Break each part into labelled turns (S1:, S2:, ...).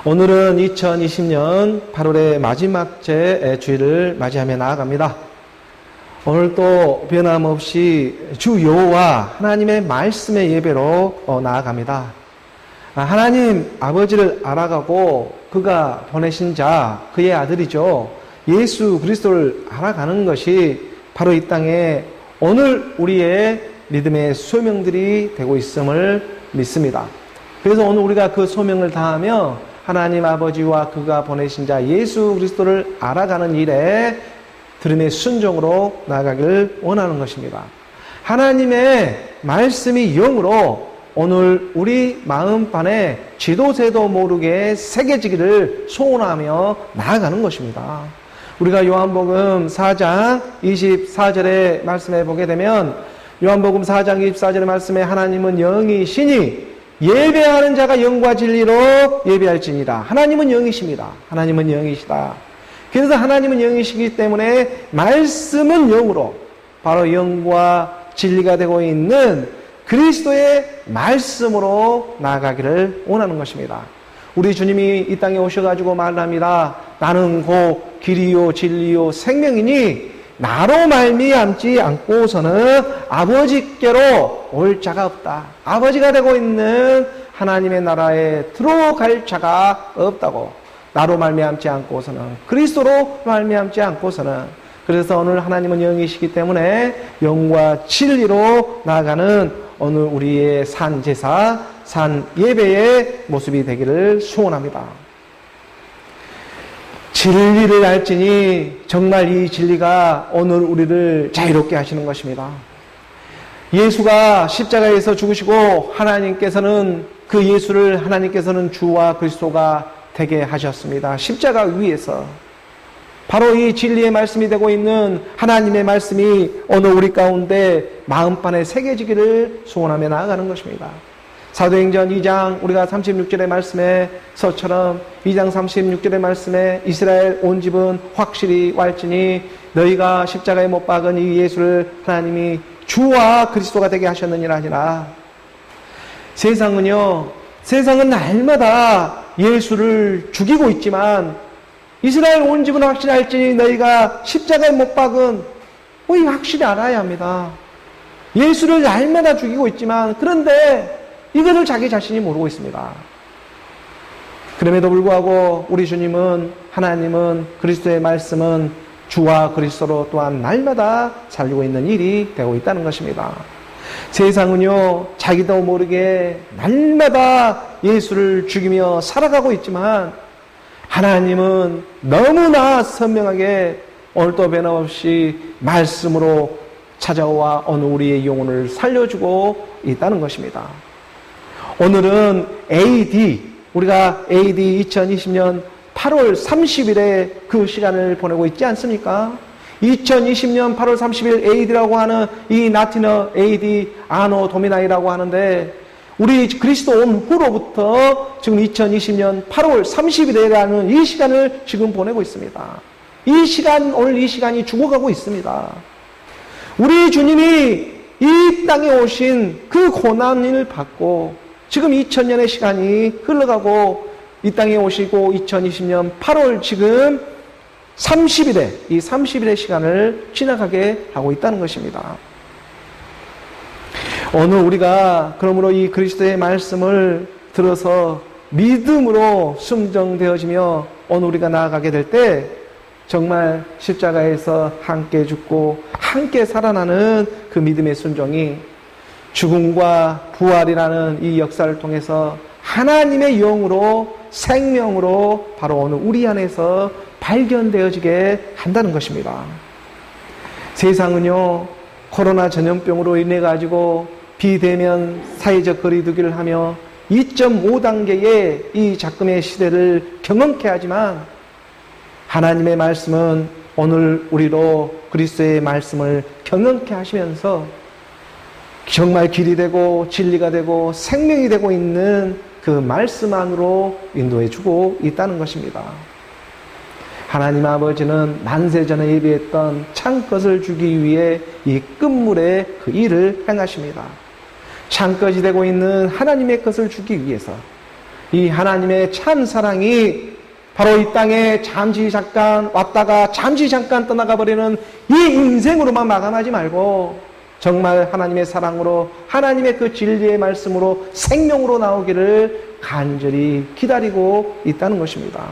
S1: 오늘은 2020년 8월의 마지막 주일을 맞이하며 나아갑니다. 오늘도 변함없이 주 여호와 하나님의 말씀의 예배로 나아갑니다. 하나님 아버지를 알아가고 그가 보내신 자, 그의 아들이죠. 예수 그리스도를 알아가는 것이 바로 이 땅에 오늘 우리의 믿음의 소명들이 되고 있음을 믿습니다. 그래서 오늘 우리가 그 소명을 다하며 하나님 아버지와 그가 보내신 자 예수 그리스도를 알아가는 일에 들음의 순종으로 나아가기를 원하는 것입니다. 하나님의 말씀이 영으로 오늘 우리 마음판에 지도새도 모르게 새겨지기를 소원하며 나아가는 것입니다. 우리가 요한복음 4장 24절의 말씀에 보게 되면 요한복음 4장 24절의 말씀에 하나님은 영이시니 예배하는 자가 영과 진리로 예배할지니라. 하나님은 영이십니다. 하나님은 영이시다. 그래서 하나님은 영이시기 때문에 말씀은 영으로 바로 영과 진리가 되고 있는 그리스도의 말씀으로 나아가기를 원하는 것입니다. 우리 주님이 이 땅에 오셔가지고 말합니다. 나는 곧 길이요 진리요 생명이니 나로 말미암지 않고서는 아버지께로 올 자가 없다. 아버지가 되고 있는 하나님의 나라에 들어갈 자가 없다고. 나로 말미암지 않고서는, 그리스도로 말미암지 않고서는. 그래서 오늘 하나님은 영이시기 때문에 영과 진리로 나아가는 오늘 우리의 산 제사, 산 예배의 모습이 되기를 소원합니다. 진리를 알지니 정말 이 진리가 오늘 우리를 자유롭게 하시는 것입니다. 예수가 십자가에서 죽으시고 하나님께서는 그 예수를 하나님께서는 주와 그리스도가 되게 하셨습니다. 십자가 위에서 바로 이 진리의 말씀이 되고 있는 하나님의 말씀이 오늘 우리 가운데 마음판에 새겨지기를 소원하며 나아가는 것입니다. 사도행전 2장 우리가 36절의 말씀에서처럼 2장 36절의 말씀에 이스라엘 온 집은 확실히 알지니 너희가 십자가에 못 박은 이 예수를 하나님이 주와 그리스도가 되게 하셨느니라 하니라. 세상은 날마다 예수를 죽이고 있지만 이스라엘 온 집은 확실히 알지니 너희가 십자가에 못 박은 우리 확실히 알아야 합니다. 예수를 날마다 죽이고 있지만 그런데 이것을 자기 자신이 모르고 있습니다. 그럼에도 불구하고 우리 주님은 하나님은 그리스도의 말씀은 주와 그리스도로 또한 날마다 살리고 있는 일이 되고 있다는 것입니다. 세상은요 자기도 모르게 날마다 예수를 죽이며 살아가고 있지만 하나님은 너무나 선명하게 오늘도 변함없이 말씀으로 찾아와 오늘 우리의 영혼을 살려주고 있다는 것입니다. 오늘은 우리가 AD 2020년 8월 30일에 그 시간을 보내고 있지 않습니까? 2020년 8월 30일 AD라고 하는 이 라틴어 AD 아노 도미나이라고 하는데 우리 그리스도 온 후로부터 지금 2020년 8월 30일이라는 이 시간을 지금 보내고 있습니다. 오늘 이 시간이 죽어가고 있습니다. 우리 주님이 이 땅에 오신 그 고난을 받고 지금 2000년의 시간이 흘러가고 이 땅에 오시고 2020년 8월 지금 30일의 시간을 지나가게 하고 있다는 것입니다. 오늘 우리가 그러므로 이 그리스도의 말씀을 들어서 믿음으로 순종되어지며 오늘 우리가 나아가게 될 때 정말 십자가에서 함께 죽고 함께 살아나는 그 믿음의 순종이 죽음과 부활이라는 이 역사를 통해서 하나님의 영으로 생명으로 바로 오늘 우리 안에서 발견되어지게 한다는 것입니다. 세상은요 코로나 전염병으로 인해 가지고 비대면 사회적 거리두기를 하며 2.5단계의 이 작금의 시대를 경험케 하지만 하나님의 말씀은 오늘 우리로 그리스도의 말씀을 경험케 하시면서 정말 길이 되고 진리가 되고 생명이 되고 있는 그 말씀 안으로 인도해 주고 있다는 것입니다. 하나님 아버지는 만세전에 예비했던 창것을 주기 위해 이 끝물의 그 일을 행하십니다. 창것이 되고 있는 하나님의 것을 주기 위해서 이 하나님의 참 사랑이 바로 이 땅에 잠시 잠깐 왔다가 잠시 잠깐 떠나가 버리는 이 인생으로만 마감하지 말고 정말 하나님의 사랑으로 하나님의 그 진리의 말씀으로 생명으로 나오기를 간절히 기다리고 있다는 것입니다.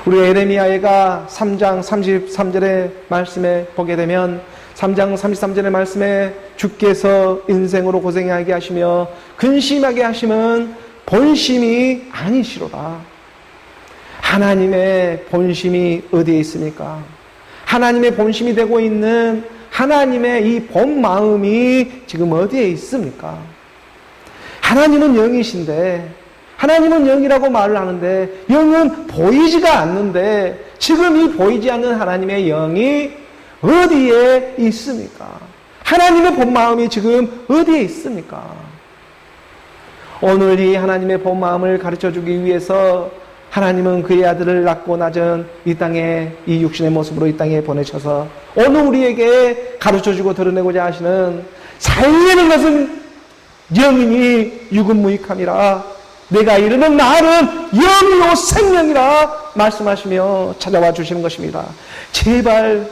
S1: 우리 에레미야가 3장 33절의 말씀에 보게 되면 3장 33절의 말씀에 주께서 인생으로 고생하게 하시며 근심하게 하심은 본심이 아니시로다. 하나님의 본심이 어디에 있습니까? 하나님의 본심이 되고 있는 하나님의 이 본 마음이 지금 어디에 있습니까? 하나님은 영이신데, 하나님은 영이라고 말을 하는데 영은 보이지가 않는데 지금 이 보이지 않는 하나님의 영이 어디에 있습니까? 하나님의 본 마음이 지금 어디에 있습니까? 오늘 이 하나님의 본 마음을 가르쳐주기 위해서 하나님은 그의 아들을 낳고 낮은 이 땅에 이 육신의 모습으로 이 땅에 보내셔서 오늘 우리에게 가르쳐주고 드러내고자 하시는 살리는 것은 영이니 유근무익함이라 내가 이르는 말은 영이요 생명이라 말씀하시며 찾아와 주시는 것입니다. 제발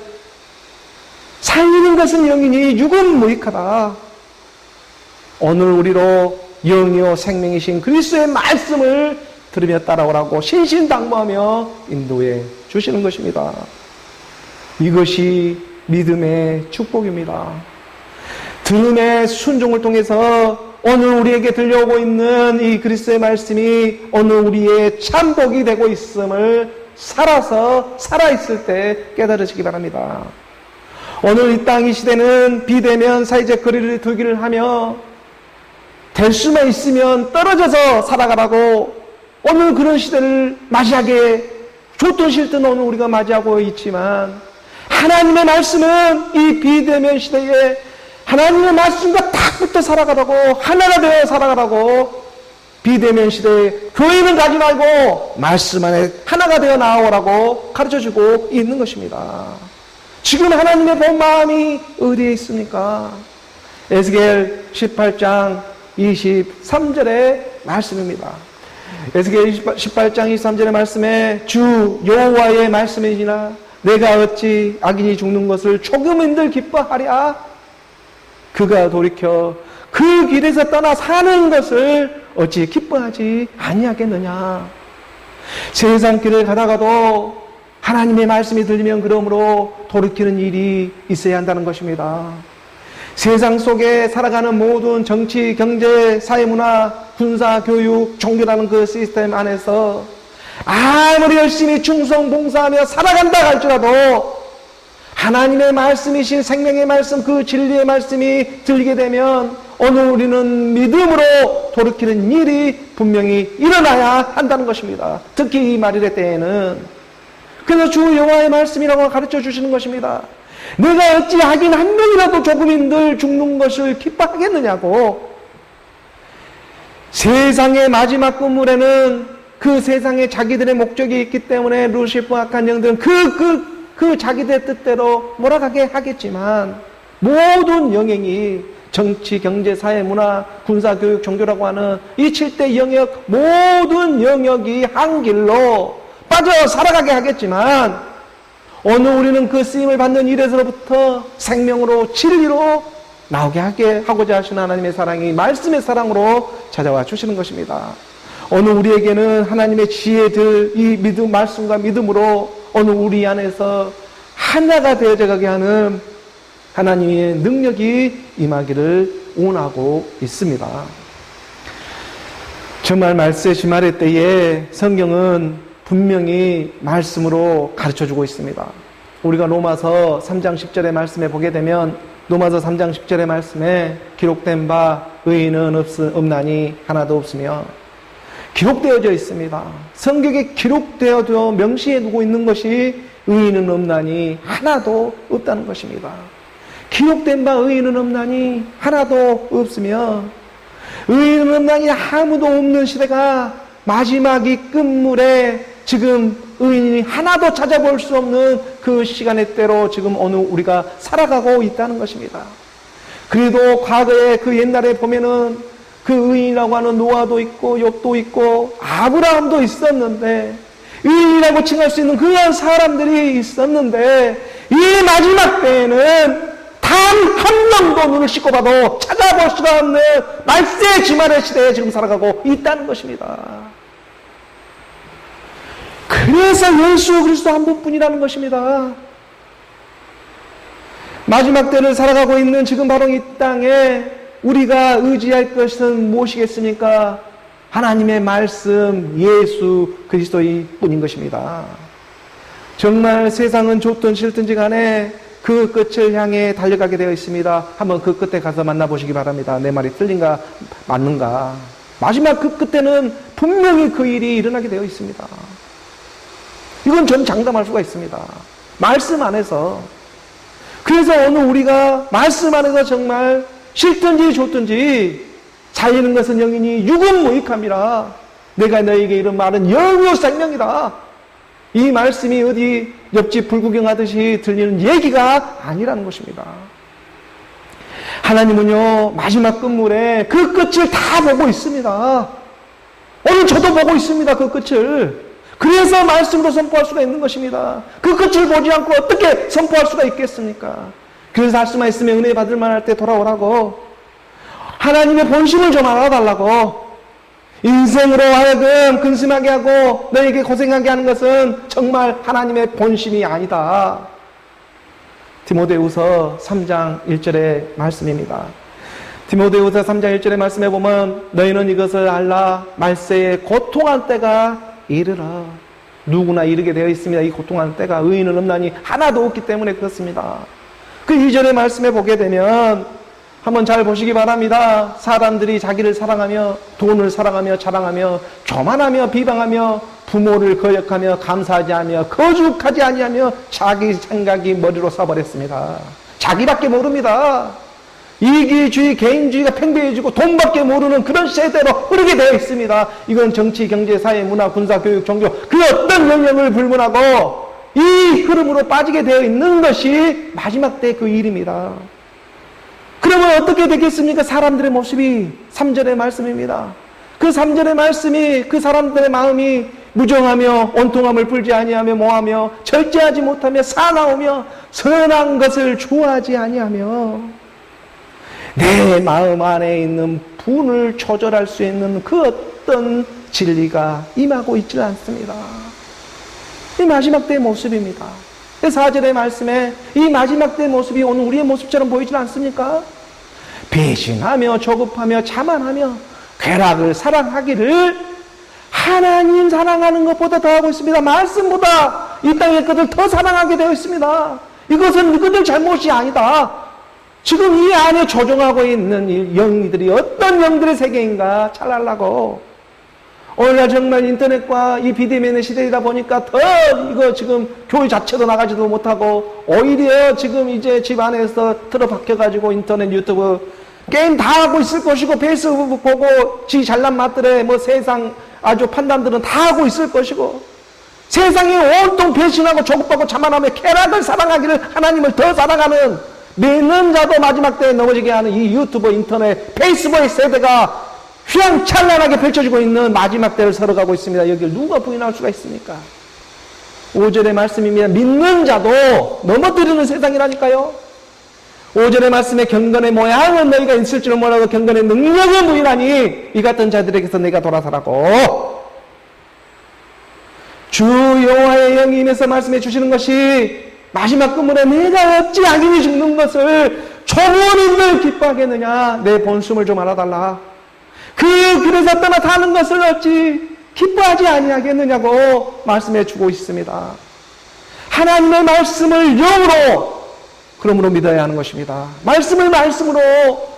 S1: 살리는 것은 영이니 유근무익하다. 오늘 우리로 영이요 생명이신 그리스도의 말씀을 들으며 따라오라고 신신당부하며 인도해 주시는 것입니다. 이것이 믿음의 축복입니다. 들음의 순종을 통해서 오늘 우리에게 들려오고 있는 이 그리스도의 말씀이 오늘 우리의 참복이 되고 있음을 살아있을 때 깨달으시기 바랍니다. 오늘 이 땅 이 시대는 비대면 사회적 거리를 두기를 하며 될 수만 있으면 떨어져서 살아가라고 오늘 그런 시대를 맞이하게 좋든 싫든 오늘 우리가 맞이하고 있지만 하나님의 말씀은 이 비대면 시대에 하나님의 말씀과 딱 붙어 살아가라고 하나가 되어 살아가라고 비대면 시대에 교회는 가지 말고 말씀 안에 하나가 되어 나오라고 가르쳐주고 있는 것입니다. 지금 하나님의 본 마음이 어디에 있습니까? 에스겔 18장 23절의 말씀입니다. 에스겔 18장 23절의 말씀에 주 여호와의 말씀이니라 내가 어찌 악인이 죽는 것을 조금인들 기뻐하랴. 그가 돌이켜 그 길에서 떠나 사는 것을 어찌 기뻐하지 아니하겠느냐. 세상 길을 가다가도 하나님의 말씀이 들리면 그러므로 돌이키는 일이 있어야 한다는 것입니다. 세상 속에 살아가는 모든 정치, 경제, 사회문화, 군사, 교육, 종교라는 그 시스템 안에서 아무리 열심히 충성, 봉사하며 살아간다 할지라도 하나님의 말씀이신 생명의 말씀, 그 진리의 말씀이 들리게 되면 오늘 우리는 믿음으로 돌이키는 일이 분명히 일어나야 한다는 것입니다. 특히 이 말일의 때에는. 그래서 주 여호와의 말씀이라고 가르쳐 주시는 것입니다. 내가 어찌 하긴 한 명이라도 조금인들 죽는 것을 기뻐하겠느냐고. 세상의 마지막 끝물에는 그 세상에 자기들의 목적이 있기 때문에 루시퍼 악한 영들은 그 자기들의 뜻대로 몰아가게 하겠지만 모든 영역이 정치, 경제, 사회, 문화, 군사, 교육, 종교라고 하는 이 7대 영역 모든 영역이 한 길로 빠져 살아가게 하겠지만 오늘 우리는 그 쓰임을 받는 일에서부터 생명으로 진리로 나오게 하고자 하시는 하나님의 사랑이 말씀의 사랑으로 찾아와 주시는 것입니다. 오늘 우리에게는 하나님의 지혜들 이 믿음 말씀과 믿음으로 오늘 우리 안에서 하나가 되어져 가게 하는 하나님의 능력이 임하기를 원하고 있습니다. 정말 말세 주말의 때에 성경은 분명히 말씀으로 가르쳐주고 있습니다. 우리가 로마서 3장 10절의 말씀에 보게 되면 로마서 3장 10절의 말씀에 기록된 바 의인은 없나니 하나도 없으며 기록되어져 있습니다. 성경에 기록되어져 명시해 두고 있는 것이 의인은 없나니 하나도 없다는 것입니다. 기록된 바 의인은 없나니 하나도 없으며 의인은 없나니 아무도 없는 시대가 마지막 이 끝물에 지금 의인이 하나도 찾아볼 수 없는 그 시간의 때로 지금 오늘 우리가 살아가고 있다는 것입니다. 그래도 과거에 그 옛날에 보면은 그 의인이라고 하는 노아도 있고 욥도 있고 아브라함도 있었는데, 의인이라고 칭할 수 있는 그런 사람들이 있었는데, 이 마지막 때에는 단 한 명도 눈을 씻고 봐도 찾아볼 수가 없는 말세 지말의 시대에 지금 살아가고 있다는 것입니다. 그래서 예수 그리스도 한 분뿐이라는 것입니다. 마지막 때를 살아가고 있는 지금 바로 이 땅에 우리가 의지할 것은 무엇이겠습니까? 하나님의 말씀, 예수 그리스도의 뿐인 것입니다. 정말 세상은 좋든 싫든지 간에 그 끝을 향해 달려가게 되어 있습니다. 한번 그 끝에 가서 만나보시기 바랍니다. 내 말이 틀린가 맞는가. 마지막 그 끝에는 분명히 그 일이 일어나게 되어 있습니다. 이건 전 장담할 수가 있습니다. 말씀 안에서. 그래서 오늘 우리가 말씀 안에서 정말 싫든지 좋든지 살리는 것은 영이니 육은 무익함이라. 내가 너에게 이런 말은 영유 생명이다. 이 말씀이 어디 옆집 불구경하듯이 들리는 얘기가 아니라는 것입니다. 하나님은요, 마지막 끝물에 그 끝을 다 보고 있습니다. 오늘 저도 보고 있습니다. 그 끝을. 그래서 말씀으로 선포할 수가 있는 것입니다. 그 끝을 보지 않고 어떻게 선포할 수가 있겠습니까? 그래서 할 수만 있으면 은혜 받을 만할 때 돌아오라고, 하나님의 본심을 좀 알아달라고, 인생으로 하여금 근심하게 하고 너에게 고생하게 하는 것은 정말 하나님의 본심이 아니다. 디모데후서 3장 1절의 말씀입니다. 디모데후서 3장 1절의 말씀에 보면 너희는 이것을 알라. 말세에 고통한 때가 이르라. 누구나 이르게 되어 있습니다. 이 고통한 때가. 의인은 없나니 하나도 없기 때문에 그렇습니다. 그 2절의 말씀에 보게 되면 한번 잘 보시기 바랍니다. 사람들이 자기를 사랑하며 돈을 사랑하며 자랑하며 교만하며 비방하며 부모를 거역하며 감사하지 않으며 거룩하지 아니하며 자기 생각이 머리로 써버렸습니다. 자기밖에 모릅니다. 이기주의, 개인주의가 팽배해지고 돈밖에 모르는 그런 세대로 흐르게 되어 있습니다. 이건 정치, 경제, 사회, 문화, 군사, 교육, 종교 그 어떤 영역을 불문하고 이 흐름으로 빠지게 되어 있는 것이 마지막 때 그 일입니다. 그러면 어떻게 되겠습니까? 사람들의 모습이 3절의 말씀입니다. 그 3절의 말씀이 그 사람들의 마음이 무정하며 온통함을 풀지 아니하며 모하며 절제하지 못하며 사나우며 선한 것을 좋아하지 아니하며 내 마음 안에 있는 분을 조절할 수 있는 그 어떤 진리가 임하고 있지 않습니다. 이 마지막 때의 모습입니다. 4절의 말씀에 이 마지막 때의 모습이 오늘 우리의 모습처럼 보이지 않습니까? 배신하며 조급하며 자만하며 쾌락을 사랑하기를 하나님 사랑하는 것보다 더하고 있습니다. 말씀보다 이 땅의 것을 더 사랑하게 되어 있습니다. 이것은 그들 잘못이 아니다. 지금 이 안에 조종하고 있는 영들이 어떤 영들의 세계인가 잘 알라고. 오늘날 정말 인터넷과 이 비대면의 시대이다 보니까 더 이거 지금 교회 자체도 나가지도 못하고 오히려 지금 이제 집 안에서 틀어박혀가지고 인터넷, 유튜브 게임 다 하고 있을 것이고 페이스북 보고 지 잘난 맛들의 뭐 세상 아주 판단들은 다 하고 있을 것이고 세상이 온통 배신하고 조급하고 자만하며 쾌락을 사랑하기를 하나님을 더 사랑하는 믿는 자도 마지막 때에 넘어지게 하는 이 유튜브, 인터넷, 페이스북의 세대가 휘황찬란하게 펼쳐지고 있는 마지막 때를 살아가고 있습니다. 여기를 누가 부인할 수가 있습니까? 5절의 말씀입니다. 믿는 자도 넘어뜨리는 세상이라니까요. 5절의 말씀에 경건의 모양은 너희가 있을 줄은 몰라도 경건의 능력은 부인하니 이 같은 자들에게서 내가 돌아서라고. 주 여호와의 영이 임해서 말씀해 주시는 것이 마지막 끝물에 내가 어찌 악인이 죽는 것을 초본인들 기뻐하겠느냐. 내 본심을 좀 알아달라. 그 길에서 떠나 사는 것을 어찌 기뻐하지 아니하겠느냐고 말씀해 주고 있습니다. 하나님의 말씀을 영으로 그러므로 믿어야 하는 것입니다. 말씀을 말씀으로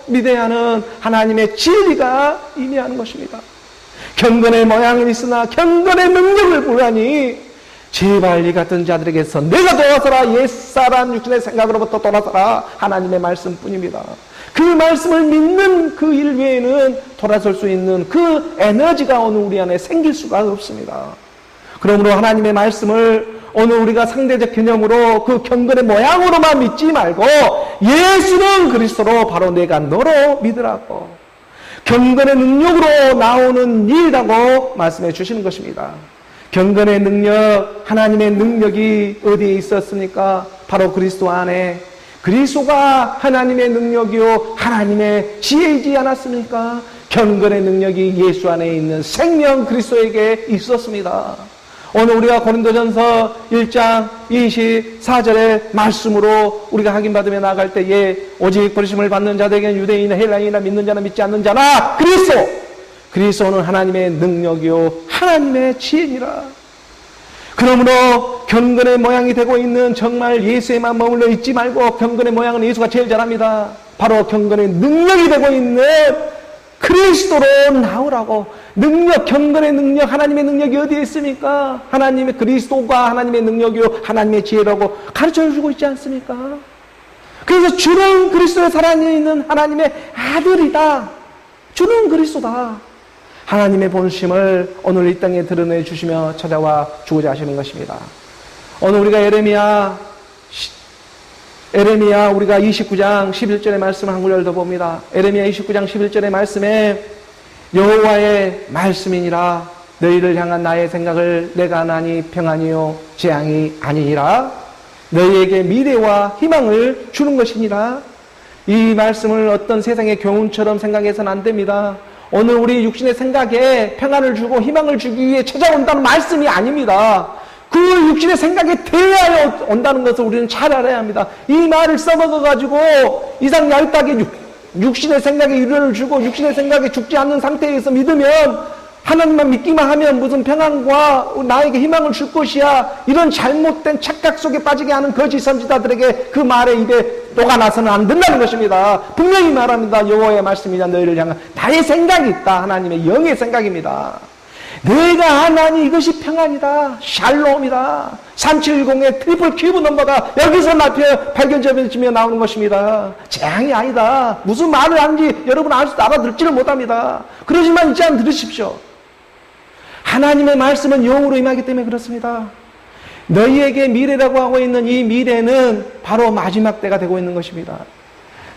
S1: 믿어야 하는 하나님의 진리가 임해하는 것입니다. 경건의 모양은 있으나 경건의 능력을 보라니 제발 이 같은 자들에게서 내가 돌아서라. 옛사람 육신의 생각으로부터 돌아서라. 하나님의 말씀뿐입니다. 그 말씀을 믿는 그 일 외에는 돌아설 수 있는 그 에너지가 오늘 우리 안에 생길 수가 없습니다. 그러므로 하나님의 말씀을 오늘 우리가 상대적 개념으로 그 경건의 모양으로만 믿지 말고 예수는 그리스도로 바로 내가 너로 믿으라고. 경건의 능력으로 나오는 일이라고 말씀해 주시는 것입니다. 경건의 능력, 하나님의 능력이 어디에 있었습니까? 바로 그리스도 안에. 그리스도가 하나님의 능력이요 하나님의 지혜이지 않았습니까? 경건의 능력이 예수 안에 있는 생명 그리스도에게 있었습니다. 오늘 우리가 고린도전서 1장 24절의 말씀으로 우리가 확인받으며 나아갈 때에 오직 부르심을 받는 자들에게는 유대인이나 헬라인이나 믿는 자나 믿지 않는 자나 그리스도는 하나님의 능력이요 하나님의 지혜니라. 그러므로 경건의 모양이 되고 있는 정말 예수에만 머물러 있지 말고, 경건의 모양은 예수가 제일 잘합니다. 바로 경건의 능력이 되고 있는 그리스도로 나오라고. 능력, 경건의 능력, 하나님의 능력이 어디에 있습니까? 하나님의 그리스도가 하나님의 능력이요 하나님의 지혜라고 가르쳐주고 있지 않습니까? 그래서 주는 그리스도에 살아있는 하나님의 아들이다. 주는 그리스도다. 하나님의 본심을 오늘 이 땅에 드러내 주시며 찾아와 주고자 하시는 것입니다. 오늘 우리가 에레미야 우리가 29장 11절의 말씀 한 구절 더 봅니다. 에레미야 29장 11절의 말씀에 여호와의 말씀이니라. 너희를 향한 나의 생각을 내가 하나니 평안이요 재앙이 아니니라. 너희에게 미래와 희망을 주는 것이니라. 이 말씀을 어떤 세상의 교훈처럼 생각해서는 안 됩니다. 오늘 우리 육신의 생각에 평안을 주고 희망을 주기 위해 찾아온다는 말씀이 아닙니다. 그 육신의 생각에 대하여 온다는 것을 우리는 잘 알아야 합니다. 이 말을 써먹어가지고 이상 얄딱이 육신의 생각에 위로를 주고 육신의 생각에 죽지 않는 상태에서 믿으면, 하나님만 믿기만 하면 무슨 평안과 나에게 희망을 줄 것이야, 이런 잘못된 착각 속에 빠지게 하는 거짓 선지자들에게 그 말에 입에 녹아나서는 안 된다는 것입니다. 분명히 말합니다. 여호와의 말씀이냐 너희를 향한 나의 생각이 있다. 하나님의 영의 생각입니다. 내가 하나니 이것이 평안이다. 샬롬이다. 370의 트리플 큐브 넘버가 여기서 발견되며 나오는 것입니다. 재앙이 아니다. 무슨 말을 하는지 여러분 알아듣지를 못합니다. 그러지만 이제 한번 들으십시오. 하나님의 말씀은 영으로 임하기 때문에 그렇습니다. 너희에게 미래라고 하고 있는 이 미래는 바로 마지막 때가 되고 있는 것입니다.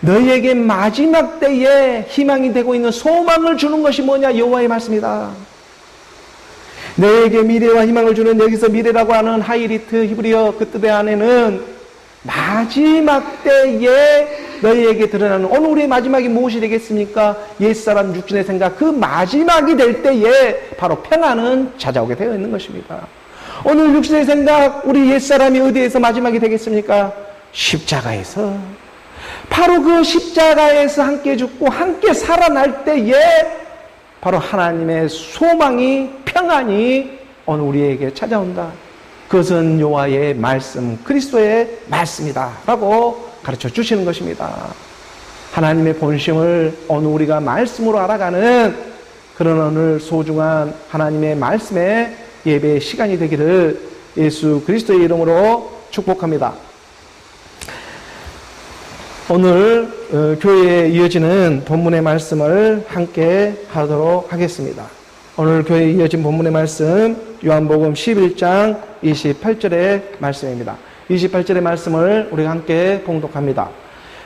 S1: 너희에게 마지막 때에 희망이 되고 있는 소망을 주는 것이 뭐냐? 여호와의 말씀이다. 너희에게 미래와 희망을 주는, 여기서 미래라고 하는 하이리트 히브리어 그 뜻의 안에는 마지막 때에 너희에게 드러나는, 오늘 우리의 마지막이 무엇이 되겠습니까? 옛사람 육신의 생각, 그 마지막이 될 때에 바로 평안은 찾아오게 되어 있는 것입니다. 오늘 육신의 생각, 우리 옛사람이 어디에서 마지막이 되겠습니까? 십자가에서. 바로 그 십자가에서 함께 죽고 함께 살아날 때에 바로 하나님의 소망이, 평안이 오늘 우리에게 찾아온다. 그것은 여호와의 말씀, 그리스도의 말씀이다 라고 가르쳐 주시는 것입니다. 하나님의 본심을 오늘 우리가 말씀으로 알아가는 그런 오늘 소중한 하나님의 말씀의 예배의 시간이 되기를 예수 그리스도의 이름으로 축복합니다. 오늘 교회에 이어지는 본문의 말씀을 함께 하도록 하겠습니다. 오늘 교회에 이어진 본문의 말씀 요한복음 11장 28절의 말씀입니다. 28절의 말씀을 우리가 함께 봉독합니다.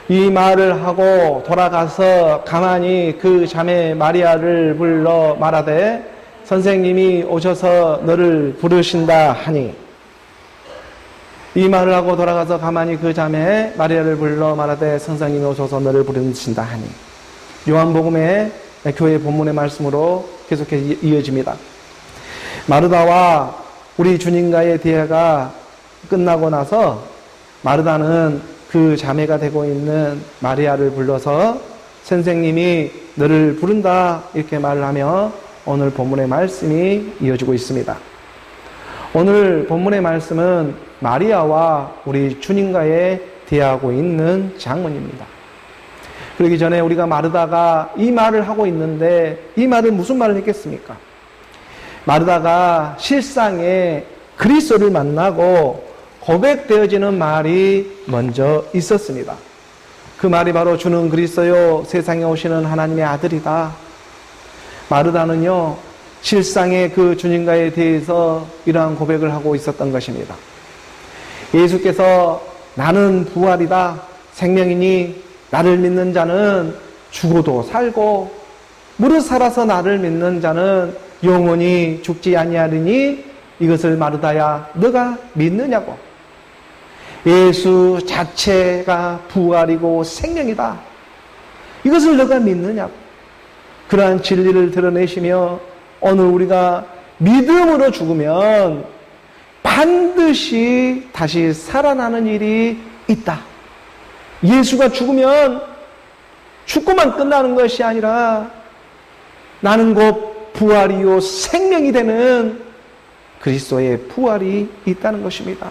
S1: 이 말을 하고 돌아가서 가만히 그 자매 마리아를 불러 말하되 선생님이 오셔서 너를 부르신다 하니, 이 말을 하고 돌아가서 가만히 그 자매 마리아를 불러 말하되 선생님이 오셔서 너를 부르신다 하니, 요한복음의 교회 본문의 말씀으로 계속해서 이어집니다. 마르다와 우리 주님과의 대화가 끝나고 나서 마르다는 그 자매가 되고 있는 마리아를 불러서 선생님이 너를 부른다 이렇게 말을 하며 오늘 본문의 말씀이 이어지고 있습니다. 오늘 본문의 말씀은 마리아와 우리 주님과의 대화하고 있는 장면입니다. 그러기 전에 우리가 마르다가 이 말을 하고 있는데 이 말을 무슨 말을 했겠습니까? 마르다가 실상에 그리스도를 만나고 고백되어지는 말이 먼저 있었습니다. 그 말이 바로 주는 그리스도요 세상에 오시는 하나님의 아들이다. 마르다는요 실상의 그 주님과에 대해서 이러한 고백을 하고 있었던 것입니다. 예수께서 나는 부활이다, 생명이니 나를 믿는 자는 죽어도 살고 무릇 살아서 나를 믿는 자는 영원히 죽지 아니하리니 이것을 마르다야 너가 믿느냐고. 예수 자체가 부활이고 생명이다. 이것을 너가 믿느냐고. 그러한 진리를 드러내시며 오늘 우리가 믿음으로 죽으면 반드시 다시 살아나는 일이 있다. 예수가 죽으면 죽고만 끝나는 것이 아니라 나는 곧 부활이요 생명이 되는 그리스도의 부활이 있다는 것입니다.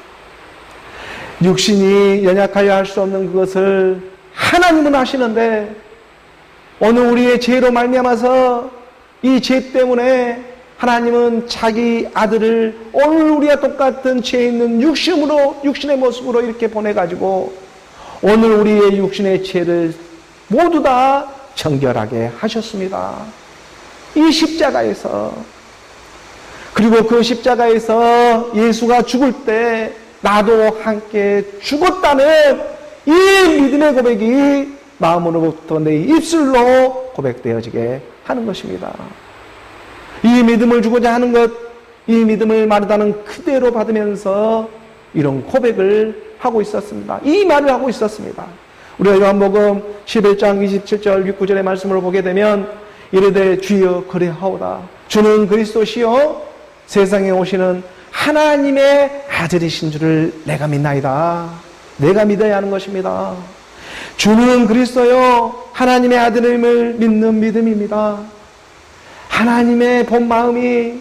S1: 육신이 연약하여 할 수 없는 그것을 하나님은 하시는데 오늘 우리의 죄로 말미암아서 이 죄 때문에 하나님은 자기 아들을 오늘 우리와 똑같은 죄 있는 육신의 모습으로 이렇게 보내가지고 오늘 우리의 육신의 죄를 모두 다 정결하게 하셨습니다. 이 십자가에서. 그리고 그 십자가에서 예수가 죽을 때 나도 함께 죽었다는 이 믿음의 고백이 마음으로부터 내 입술로 고백되어지게 하는 것입니다. 이 믿음을 주고자 하는 것, 이 믿음을 마르다는 그대로 받으면서 이런 고백을 하고 있었습니다. 이 말을 하고 있었습니다. 우리가 요한복음 11장 27절 6, 9절의 말씀을 보게 되면 이르되 주여 그리하오다. 주는 그리스도시요 세상에 오시는 하나님의 아들이신 줄을 내가 믿나이다. 내가 믿어야 하는 것입니다. 주는 그리스도요 하나님의 아들임을 믿는 믿음입니다. 하나님의 본 마음이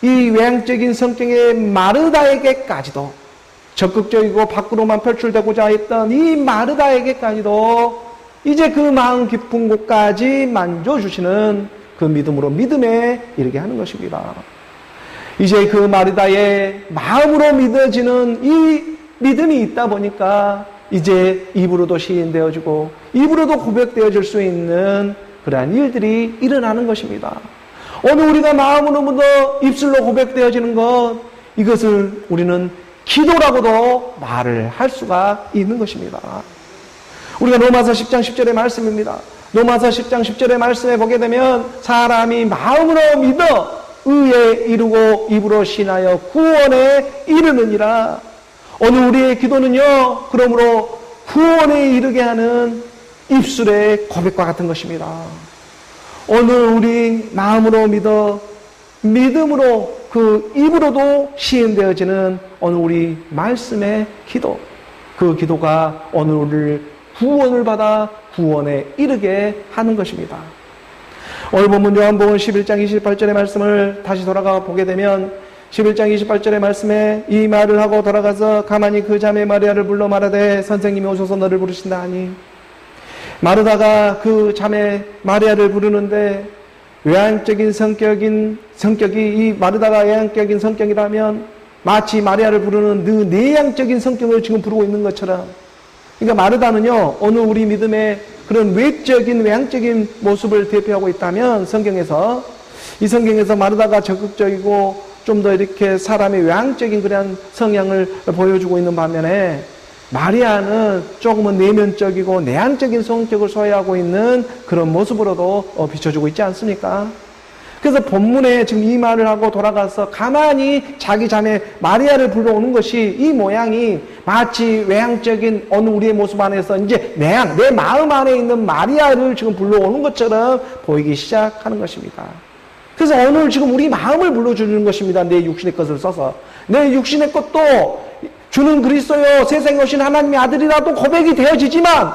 S1: 이 외향적인 성격의 마르다에게까지도 적극적이고 밖으로만 표출되고자 했던 이 마르다에게까지도 이제 그 마음 깊은 곳까지 만져주시는 그 믿음으로 믿음에 이르게 하는 것입니다. 이제 그 마르다의 마음으로 믿어지는 이 믿음이 있다 보니까 이제 입으로도 시인되어지고 입으로도 고백되어질 수 있는 그러한 일들이 일어나는 것입니다. 오늘 우리가 마음으로부터 입술로 고백되어지는 것, 이것을 우리는 기도라고도 말을 할 수가 있는 것입니다. 우리가 로마서 10장 10절의 말씀입니다. 로마서 10장 10절의 말씀에 보게 되면 사람이 마음으로 믿어 의에 이르고 입으로 신하여 구원에 이르느니라. 오늘 우리의 기도는요, 그러므로 구원에 이르게 하는 입술의 고백과 같은 것입니다. 오늘 우리 마음으로 믿어 믿음으로 그 입으로도 시인되어지는 오늘 우리 말씀의 기도, 그 기도가 오늘 우리를 구원을 받아 구원에 이르게 하는 것입니다. 오늘 본문 요한복음 11장 28절의 말씀을 다시 돌아가 보게 되면 11장 28절의 말씀에 이 말을 하고 돌아가서 가만히 그 자매 마리아를 불러 말하되 선생님이 오셔서 너를 부르신다 하니, 마르다가 그 자매 마리아를 부르는데 외향적인 성격이 이 마르다가 외향적인 성격이라면 마치 마리아를 부르는 그 내향적인 성격을 지금 부르고 있는 것처럼, 그러니까 마르다는요 오늘 우리 믿음의 그런 외향적인 모습을 대표하고 있다면 이 성경에서 마르다가 적극적이고 좀 더 이렇게 사람의 외향적인 그런 성향을 보여주고 있는 반면에 마리아는 조금은 내면적이고 내향적인 성격을 소유하고 있는 그런 모습으로도 비춰주고 있지 않습니까? 그래서 본문에 지금 이 말을 하고 돌아가서 가만히 자기 자매 마리아를 불러오는 것이, 이 모양이 마치 외향적인 어느 우리의 모습 안에서 이제 내 마음 안에 있는 마리아를 지금 불러오는 것처럼 보이기 시작하는 것입니다. 그래서 오늘 지금 우리 마음을 불러주는 것입니다. 내 육신의 것을 써서. 내 육신의 것도 주는 그리스도요 세상에 오신 하나님의 아들이라도 고백이 되어지지만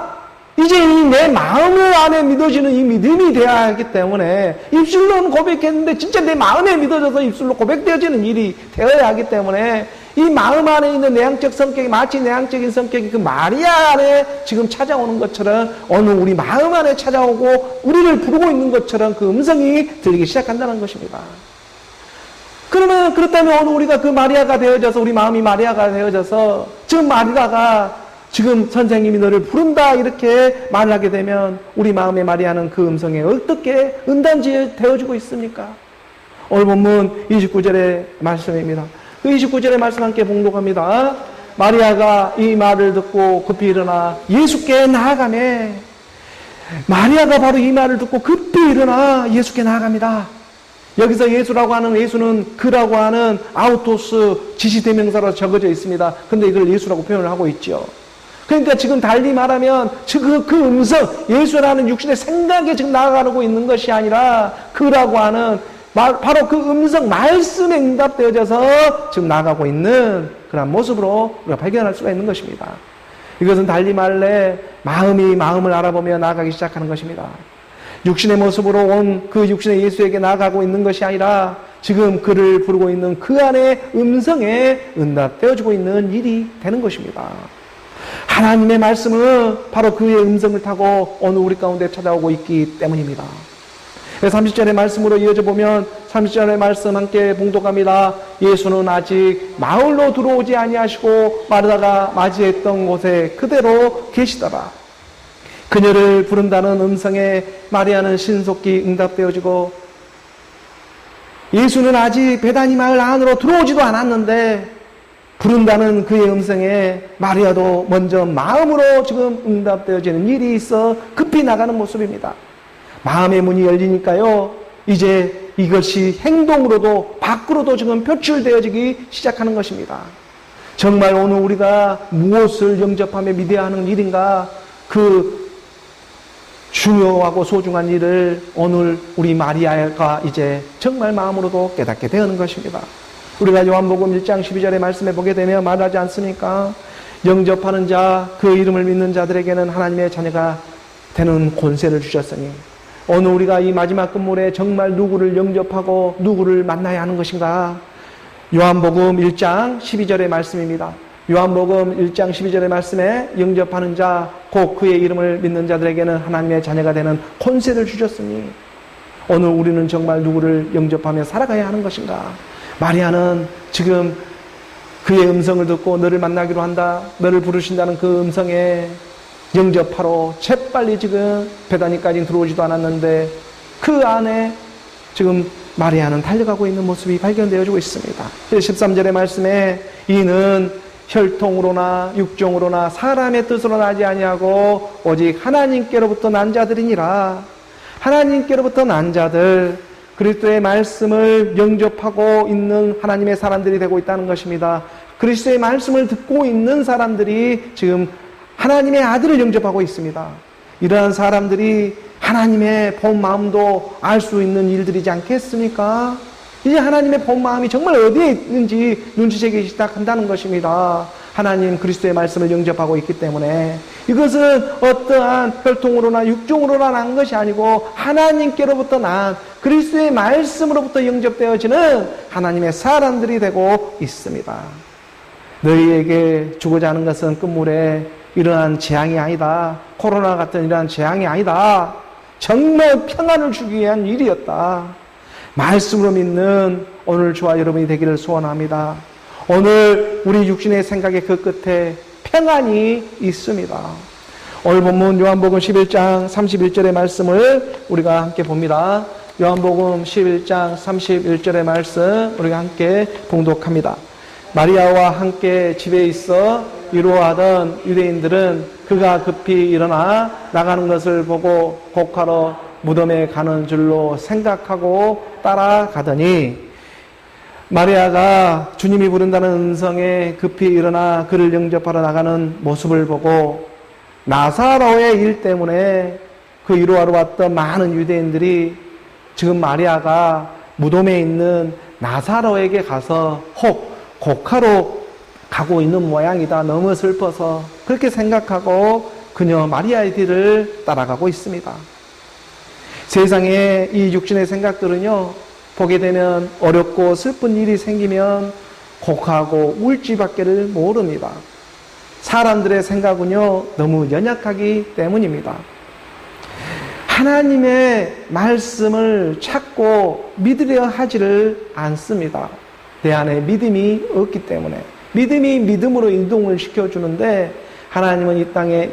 S1: 이제 이 내 마음 안에 믿어지는 이 믿음이 되어야 하기 때문에, 입술로는 고백했는데 진짜 내 마음에 믿어져서 입술로 고백되어지는 일이 되어야 하기 때문에 이 마음 안에 있는 내향적 성격이 마치 내향적인 성격이 그 마리아 안에 지금 찾아오는 것처럼 오늘 우리 마음 안에 찾아오고 우리를 부르고 있는 것처럼 그 음성이 들리기 시작한다는 것입니다. 그렇다면 오늘 우리가 그 마리아가 되어져서, 우리 마음이 마리아가 되어져서 지금 마리아가 지금 선생님이 너를 부른다 이렇게 말을 하게 되면 우리 마음의 마리아는 그 음성에 어떻게 은단지 되어지고 있습니까? 오늘 본문 29절의 말씀입니다. 그 29절의 말씀 함께 봉독합니다. 마리아가 이 말을 듣고 급히 일어나 예수께 나아가매 마리아가 바로 이 말을 듣고 급히 일어나 예수께 나아갑니다. 여기서 예수라고 하는, 예수는 그라고 하는 아우토스 지시대명사로 적어져 있습니다. 근데 이걸 예수라고 표현을 하고 있죠. 그러니까 지금 달리 말하면 그 음성, 예수라는 육신의 생각에 지금 나아가고 있는 것이 아니라 그라고 하는 바로 그 음성, 말씀에 응답되어져서 지금 나아가고 있는 그런 모습으로 우리가 발견할 수가 있는 것입니다. 이것은 달리 말래 마음이 마음을 알아보며 나아가기 시작하는 것입니다. 육신의 모습으로 온 그 육신의 예수에게 나아가고 있는 것이 아니라 지금 그를 부르고 있는 그 안에 음성에 응답되어지고 있는 일이 되는 것입니다. 하나님의 말씀은 바로 그의 음성을 타고 오늘 우리 가운데 찾아오고 있기 때문입니다. 30절의 말씀으로 이어져 보면 30절의 말씀 함께 봉독합니다. 예수는 아직 마을로 들어오지 아니하시고 마르다가 맞이했던 곳에 그대로 계시더라. 그녀를 부른다는 음성에 마리아는 신속히 응답되어지고, 예수는 아직 베다니 마을 안으로 들어오지도 않았는데 부른다는 그의 음성에 마리아도 먼저 마음으로 지금 응답되어지는 일이 있어 급히 나가는 모습입니다. 마음의 문이 열리니까요, 이제 이것이 행동으로도 밖으로도 지금 표출되어지기 시작하는 것입니다. 정말 오늘 우리가 무엇을 영접하며 믿어야 하는 일인가, 그 중요하고 소중한 일을 오늘 우리 마리아가 이제 정말 마음으로도 깨닫게 되는 것입니다. 우리가 요한복음 1장 12절의 말씀에 보게 되면 말하지 않습니까? 영접하는 자, 그 이름을 믿는 자들에게는 하나님의 자녀가 되는 권세를 주셨으니, 오늘 우리가 이 마지막 끝물에 정말 누구를 영접하고 누구를 만나야 하는 것인가? 요한복음 1장 12절의 말씀입니다. 요한복음 1장 12절의 말씀에 영접하는 자, 곧 그의 이름을 믿는 자들에게는 하나님의 자녀가 되는 권세를 주셨으니, 오늘 우리는 정말 누구를 영접하며 살아가야 하는 것인가? 마리아는 지금 그의 음성을 듣고 너를 만나기로 한다, 너를 부르신다는 그 음성에 영접하러 재빨리 지금 베다니까지 들어오지도 않았는데 그 안에 지금 마리아는 달려가고 있는 모습이 발견되어지고 있습니다. 13절의 말씀에 이는 혈통으로나 육종으로나 사람의 뜻으로 나지 아니하고 오직 하나님께로부터 난 자들이니라. 하나님께로부터 난 자들, 그리스도의 말씀을 영접하고 있는 하나님의 사람들이 되고 있다는 것입니다. 그리스도의 말씀을 듣고 있는 사람들이 지금 하나님의 아들을 영접하고 있습니다. 이러한 사람들이 하나님의 본 마음도 알 수 있는 일들이지 않겠습니까? 이제 하나님의 본 마음이 정말 어디에 있는지 눈치채기 시작한다는 것입니다. 하나님 그리스도의 말씀을 영접하고 있기 때문에 이것은 어떠한 혈통으로나 육종으로나 난 것이 아니고 하나님께로부터 난 그리스도의 말씀으로부터 영접되어지는 하나님의 사람들이 되고 있습니다. 너희에게 주고자 하는 것은 끝물에 이러한 재앙이 아니다. 코로나 같은 이러한 재앙이 아니다. 정말 평안을 주기 위한 일이었다. 말씀으로 믿는 오늘 저와 여러분이 되기를 소원합니다. 오늘 우리 육신의 생각의 그 끝에 평안이 있습니다. 오늘 본문 요한복음 11장 31절의 말씀을 우리가 함께 봅니다. 요한복음 11장 31절의 말씀 우리가 함께 봉독합니다. 마리아와 함께 집에 있어 위로하던 유대인들은 그가 급히 일어나 나가는 것을 보고 곡하러 무덤에 가는 줄로 생각하고 따라가더니, 마리아가 주님이 부른다는 음성에 급히 일어나 그를 영접하러 나가는 모습을 보고 나사로의 일 때문에 그 위로하러 왔던 많은 유대인들이 지금 마리아가 무덤에 있는 나사로에게 가서 혹 곡하러 가고 있는 모양이다, 너무 슬퍼서 그렇게 생각하고 그녀 마리아의 뒤를 따라가고 있습니다. 세상에 이 육신의 생각들은요, 보게 되면 어렵고 슬픈 일이 생기면 곡하고 울지밖에를 모릅니다. 사람들의 생각은요, 너무 연약하기 때문입니다. 하나님의 말씀을 찾고 믿으려 하지를 않습니다. 내 안에 믿음이 없기 때문에. 믿음이 믿음으로 이동을 시켜주는데, 하나님은 이 땅에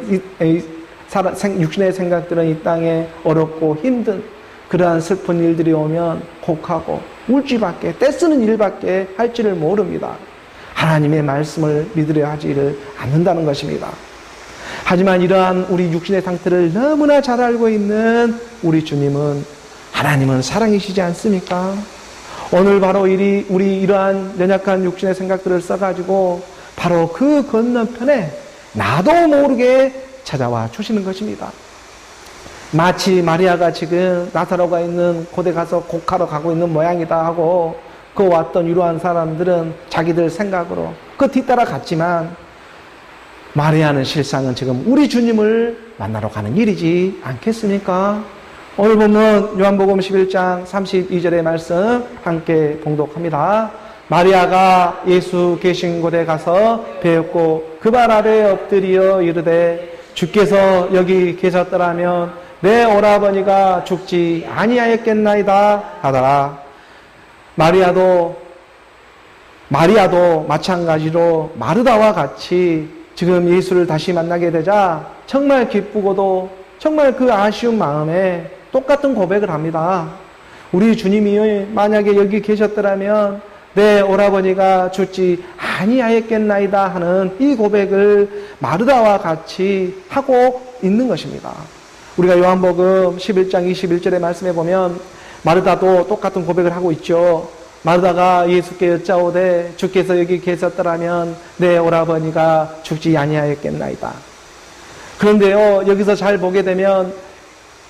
S1: 육신의 생각들은 이 땅에 어렵고 힘든 그러한 슬픈 일들이 오면 곡하고 울지밖에, 떼쓰는 일밖에 할지를 모릅니다. 하나님의 말씀을 믿으려 하지를 않는다는 것입니다. 하지만 이러한 우리 육신의 상태를 너무나 잘 알고 있는 우리 주님은, 하나님은 사랑이시지 않습니까? 오늘 바로 우리 이러한 연약한 육신의 생각들을 써가지고 바로 그 건너편에 나도 모르게 찾아와 주시는 것입니다. 마치 마리아가 지금 나사로가 있는 곳에 가서 곡하러 가고 있는 모양이다 하고 그 왔던 이러한 사람들은 자기들 생각으로 그 뒤따라 갔지만, 마리아는 실상은 지금 우리 주님을 만나러 가는 일이지 않겠습니까? 오늘 보면 요한복음 11장 32절의 말씀 함께 봉독합니다. 마리아가 예수 계신 곳에 가서 배웠고 그 발 아래에 엎드려 이르되, 주께서 여기 계셨더라면 내 오라버니가 죽지 아니하였겠나이다 하더라. 마리아도 마찬가지로 마르다와 같이 지금 예수를 다시 만나게 되자 정말 기쁘고도 정말 그 아쉬운 마음에 똑같은 고백을 합니다. 우리 주님이 만약에 여기 계셨더라면 내 오라버니가 죽지 아니하였겠나이다 하는 이 고백을 마르다와 같이 하고 있는 것입니다. 우리가 요한복음 11장 21절의 말씀에 보면 마르다도 똑같은 고백을 하고 있죠. 마르다가 예수께 여짜오되, 주께서 여기 계셨더라면 내 오라버니가 죽지 아니하였겠나이다. 그런데요, 여기서 잘 보게 되면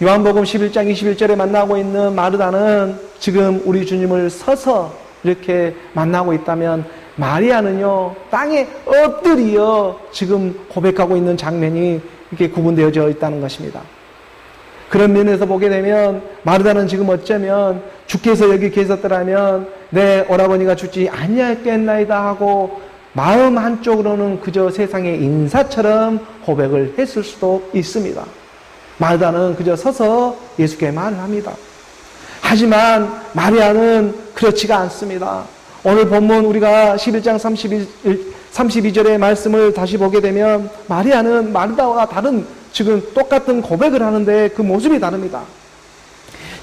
S1: 요한복음 11장 21절에 만나고 있는 마르다는 지금 우리 주님을 서서 이렇게 만나고 있다면, 마리아는요 땅에 엎드려 지금 고백하고 있는 장면이 이렇게 구분되어져 있다는 것입니다. 그런 면에서 보게 되면 마르다는 지금 어쩌면 주께서 여기 계셨더라면 내 오라버니가 죽지 아니하였겠나이다 하고 마음 한쪽으로는 그저 세상의 인사처럼 고백을 했을 수도 있습니다. 마르다는 그저 서서 예수께 말을 합니다. 하지만 마리아는 그렇지가 않습니다. 오늘 본문 우리가 11장 32절의 말씀을 다시 보게 되면 마리아는 마르다와 다른, 지금 똑같은 고백을 하는데 그 모습이 다릅니다.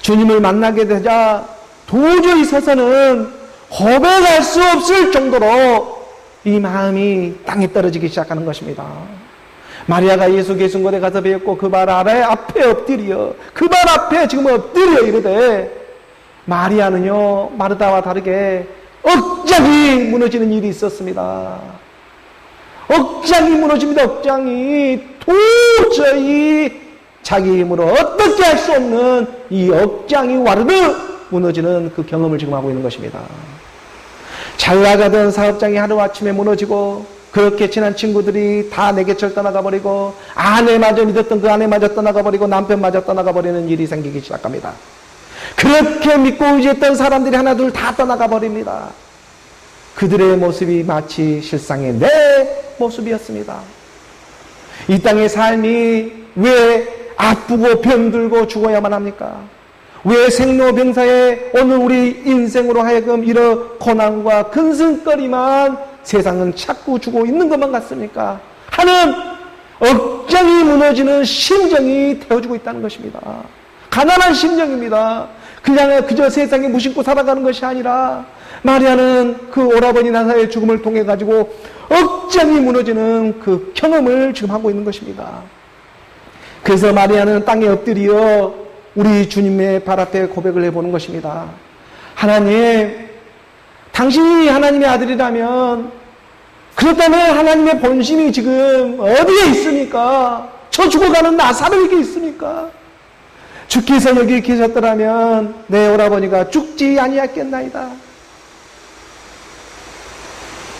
S1: 주님을 만나게 되자 도저히 서서는 고백할 수 없을 정도로 이 마음이 땅에 떨어지기 시작하는 것입니다. 마리아가 예수 계신 곳에 가서 배웠고 그 발 아래 앞에 엎드려, 그 발 앞에 지금 엎드려 이르되, 마리아는요 마르다와 다르게 억장이 무너지는 일이 있었습니다. 억장이 무너집니다. 억장이 도저히 자기 힘으로 어떻게 할 수 없는 이 억장이 와르르 무너지는 그 경험을 지금 하고 있는 것입니다. 잘 나가던 사업장이 하루아침에 무너지고, 그렇게 친한 친구들이 다 내게철 떠나가 버리고, 아내마저 믿었던 그 아내마저 떠나가 버리고, 남편마저 떠나가 버리는 일이 생기기 시작합니다. 그렇게 믿고 의지했던 사람들이 하나둘 다 떠나가 버립니다. 그들의 모습이 마치 실상의 내 모습이었습니다. 이 땅의 삶이 왜 아프고 병들고 죽어야만 합니까? 왜 생로병사에 오늘 우리 인생으로 하여금 이런 고난과 근심거리만 세상은 자꾸 주고 있는 것만 같습니까? 하는 억장이 무너지는 심정이 되어주고 있다는 것입니다. 가난한 심정입니다. 그냥 그저 세상에 무심코 살아가는 것이 아니라, 마리아는 그 오라버니 나사로의 죽음을 통해 가지고 억장이 무너지는 그 경험을 지금 하고 있는 것입니다. 그래서 마리아는 땅에 엎드려 우리 주님의 발 앞에 고백을 해보는 것입니다. 하나님, 당신이 하나님의 아들이라면, 그렇다면 하나님의 본심이 지금 어디에 있습니까? 저 죽어가는 나사로에게 있습니까? 주께서 여기 계셨더라면 내 오라버니가 죽지 아니하였겠나이다.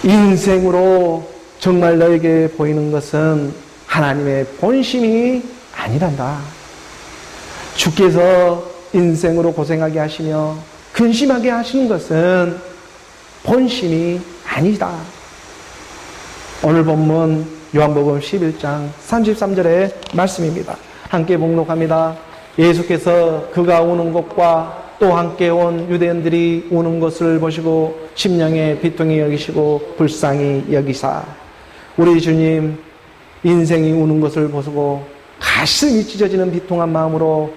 S1: 인생으로 정말 너에게 보이는 것은 하나님의 본심이 아니란다. 주께서 인생으로 고생하게 하시며 근심하게 하시는 것은 본심이 아니다. 오늘 본문 요한복음 11장 33절의 말씀입니다. 함께 봉독합니다. 예수께서 그가 오는 곳과 또 함께 온 유대인들이 오는 것을 보시고 심령에 비통히 여기시고 불쌍히 여기사, 우리 주님 인생이 우는 것을 보시고 가슴이 찢어지는 비통한 마음으로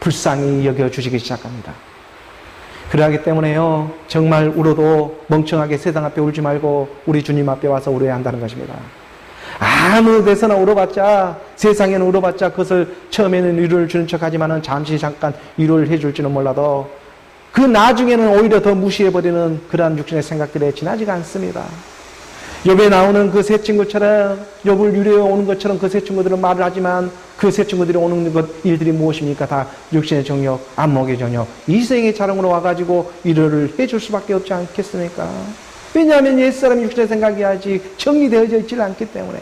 S1: 불쌍히 여겨주시기 시작합니다. 그러하기 때문에요, 정말 울어도 멍청하게 세상 앞에 울지 말고 우리 주님 앞에 와서 울어야 한다는 것입니다. 아무 데서나 울어봤자, 세상에는 울어봤자 그것을 처음에는 위로를 주는 척하지만은 잠시 잠깐 위로를 해줄지는 몰라도 그 나중에는 오히려 더 무시해버리는 그러한 육신의 생각들에 지나지가 않습니다. 욥에 나오는 그 세 친구처럼, 욥을 위로해 오는 것처럼 그 세 친구들은 말을 하지만 그 세 친구들이 오는 일들이 무엇입니까? 다 육신의 정욕, 안목의 정욕, 이생의 자랑으로 와가지고 위로를 해줄 수밖에 없지 않겠습니까? 왜냐하면 옛사람이 육신의 생각이 아직 정리되어져 있지 않기 때문에.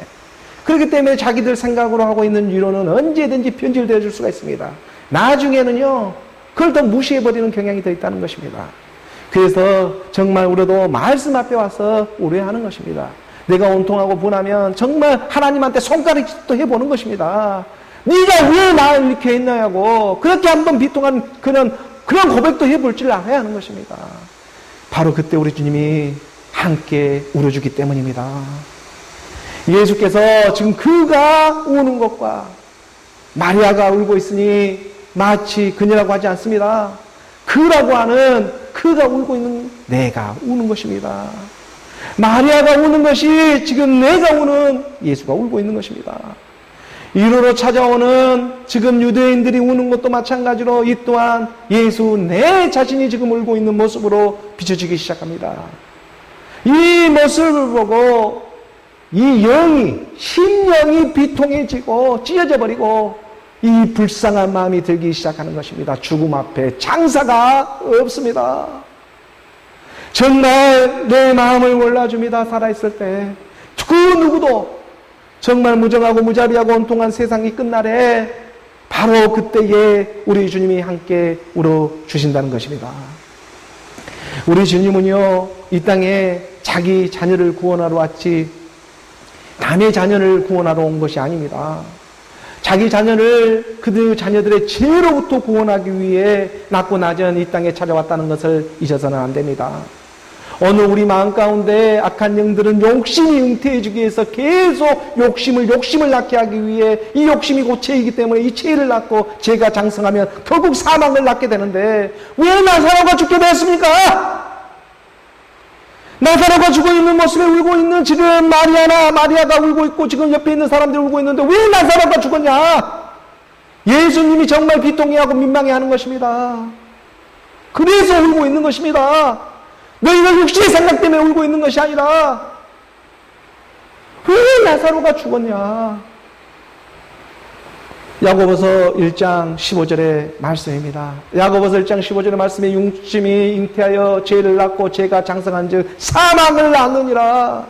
S1: 그렇기 때문에 자기들 생각으로 하고 있는 위로는 언제든지 변질되어 줄 수가 있습니다. 나중에는요, 그걸 더 무시해버리는 경향이 더 있다는 것입니다. 그래서 정말 우리도 말씀 앞에 와서 우려하는 것입니다. 내가 온통하고 분하면 정말 하나님한테 손가락질도 해보는 것입니다. 네가 왜 나를 이렇게 했냐고 그렇게 한번 비통한 그런 고백도 해볼 줄 알아야 하는 것입니다. 바로 그때 우리 주님이 함께 울어주기 때문입니다. 예수께서 지금 그가 우는 것과 마리아가 울고 있으니 마치 그녀라고 하지 않습니다. 그라고 하는 그가 울고 있는 내가 우는 것입니다. 마리아가 우는 것이 지금 내가 우는 예수가 울고 있는 것입니다. 위로로 찾아오는 지금 유대인들이 우는 것도 마찬가지로 이 또한 예수 내 자신이 지금 울고 있는 모습으로 비춰지기 시작합니다. 이 모습을 보고 이 심령이 비통해지고 찢어져 버리고 이 불쌍한 마음이 들기 시작하는 것입니다. 죽음 앞에 장사가 없습니다. 정말 내 마음을 몰라줍니다. 살아있을 때. 그 누구도 정말 무정하고 무자비하고 온통한 세상이 끝날에 바로 그때에 우리 주님이 함께 울어주신다는 것입니다. 우리 주님은요, 이 땅에 자기 자녀를 구원하러 왔지 남의 자녀를 구원하러 온 것이 아닙니다. 자기 자녀를 그들 자녀들의 죄로부터 구원하기 위해 낮고 낮은 이 땅에 찾아왔다는 것을 잊어서는 안 됩니다. 오늘 우리 마음 가운데 악한 영들은 욕심이 잉태해주기 위해서 계속 욕심을 낳게 하기 위해 이 욕심이 곧 죄이기 때문에 이 죄를 낳고 죄가 장성하면 결국 사망을 낳게 되는데 왜 나사로가 죽게 되었습니까? 나사로가 죽어 있는 모습에 울고 있는 지금 마리아가 울고 있고 지금 옆에 있는 사람들이 울고 있는데 왜 나사로가 죽었냐? 예수님이 정말 비통해하고 민망해하는 것입니다. 그래서 울고 있는 것입니다. 너희가 육신의 생각 때문에 울고 있는 것이 아니라 왜 나사로가 죽었냐? 야고보서 1장 15절의 말씀입니다. 야고보서 1장 15절의 말씀에 육심이 잉태하여 죄를 낳고 죄가 장성한 즉 사망을 낳느니라.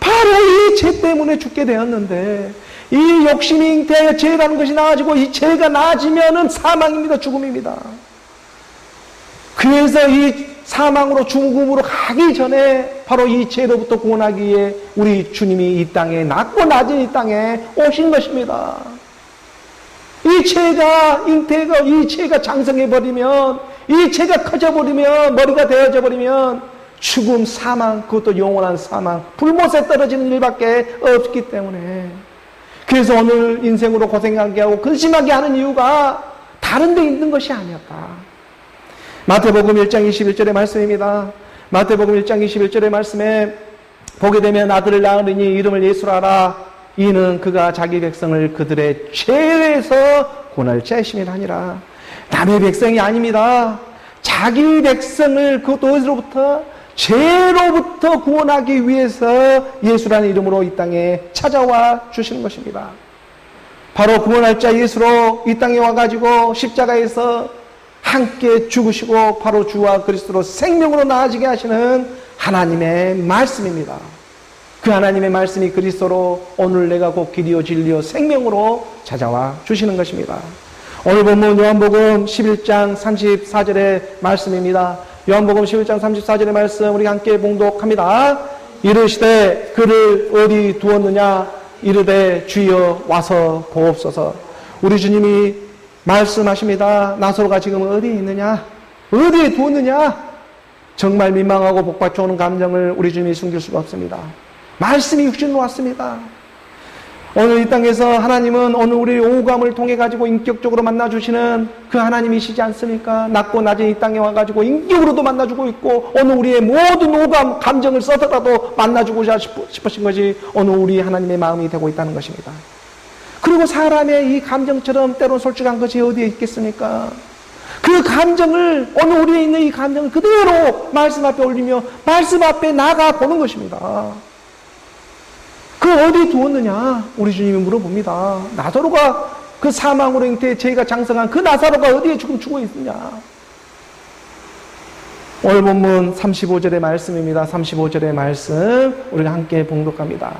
S1: 바로 이 죄 때문에 죽게 되었는데 이 욕심이 잉태하여 죄라는 것이 나아지고 이 죄가 나아지면은 사망입니다. 죽음입니다. 그래서 이 사망으로 죽음으로 가기 전에 바로 이 죄로부터 구원하기 위해 우리 주님이 이 땅에 낮고 낮은 이 땅에 오신 것입니다. 이 죄가 이 죄가 장성해버리면 이 죄가 커져버리면 머리가 되어져 버리면 죽음, 사망, 그것도 영원한 사망, 불못에 떨어지는 일밖에 없기 때문에 그래서 오늘 인생으로 고생하게 하고 근심하게 하는 이유가 다른 데 있는 것이 아니었다. 마태복음 1장 21절의 말씀입니다. 마태복음 1장 21절의 말씀에 보게 되면 아들을 낳으니 이름을 예수라 하라. 이는 그가 자기 백성을 그들의 죄에서 구원할 자이심이라 하니라. 남의 백성이 아닙니다. 자기 백성을 그것도 어디로부터? 죄로부터 구원하기 위해서 예수라는 이름으로 이 땅에 찾아와 주시는 것입니다. 바로 구원할 자 예수로 이 땅에 와가지고 십자가에서 함께 죽으시고 바로 주와 그리스도로 생명으로 나아지게 하시는 하나님의 말씀입니다. 그 하나님의 말씀이 그리스도로 오늘 내가 곧 길이요 진리요 생명으로 찾아와 주시는 것입니다. 오늘 본문 요한복음 11장 34절의 말씀입니다. 요한복음 11장 34절의 말씀 우리 함께 봉독합니다. 이르시되 그를 어디 두었느냐 이르되 주여 와서 보옵소서. 우리 주님이 말씀하십니다. 나사로가 지금 어디에 있느냐? 어디에 두었느냐? 정말 민망하고 복받쳐 오는 감정을 우리 주님이 숨길 수가 없습니다. 말씀이 육신으로 왔습니다. 오늘 이 땅에서 하나님은 오늘 우리 오감을 통해 가지고 인격적으로 만나주시는 그 하나님이시지 않습니까? 낮고 낮은 이 땅에 와가지고 인격으로도 만나주고 있고, 오늘 우리의 모든 오감, 감정을 써서라도 만나주고자 싶으신 것이 오늘 우리 하나님의 마음이 되고 있다는 것입니다. 그리고 사람의 이 감정처럼 때론 솔직한 것이 어디에 있겠습니까? 그 감정을, 오늘 우리에 있는 이 감정을 그대로 말씀 앞에 올리며 말씀 앞에 나가 보는 것입니다. 그 어디에 두었느냐? 우리 주님이 물어봅니다. 나사로가 그 사망으로 잉태해 죄가 장성한 그 나사로가 어디에 지금 죽어 있느냐? 오늘 본문 35절의 말씀입니다. 35절의 말씀 우리가 함께 봉독합니다.